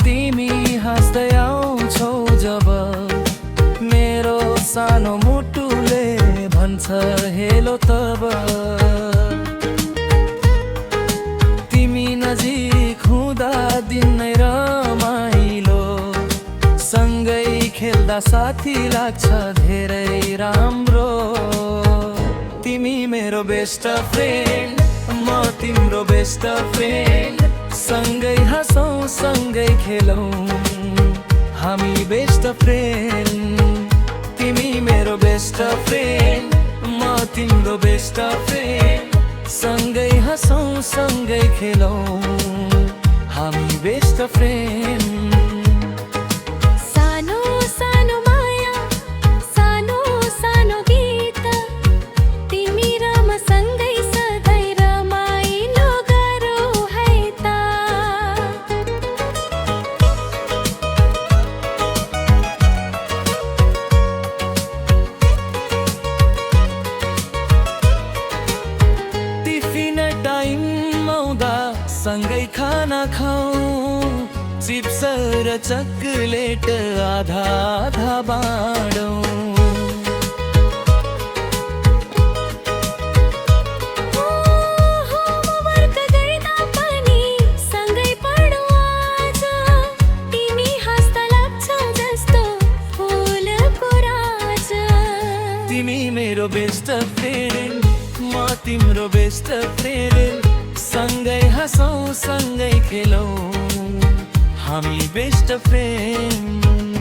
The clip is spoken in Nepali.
तिमी हाँस्दै आउँछौ जब मेरो सानो मुटुले भन्छ हेलो तब तिमी नजिक हुँदा दिन नै रमाइलो सँगै खेल्दा साथी लाग्छ धेरै राम्रो तिमी मेरो बेस्ट फ्रेन्ड म तिम्रो बेस्ट फ्रेन्ड सँगै हाँसौँ सँगै खेलौँ हामी बेस्ट फ्रेन्ड तिमी मेरो बेस्ट फ्रेन्ड म तिम्रो बेस्ट फ्रेन्ड सँगै हाँसौँ सँगै खेलौँ हामी बेस्ट फ्रेन्ड सँगै खाना खाऊं चिप्स र चकलेट आधा आधा बाँडौं होमवर्क गर्दा पनि सँगै पढौँ आज तिमी हाँस्दा लाग्छौ जस्तो फुलको राज तिमी मेरो बेस्ट फ्रेन्ड म तिम्रो बेस्ट फ्रेन्ड सँगै हाँसौँ सँगै खेलौँ हामी बेस्ट फ्रेन्ड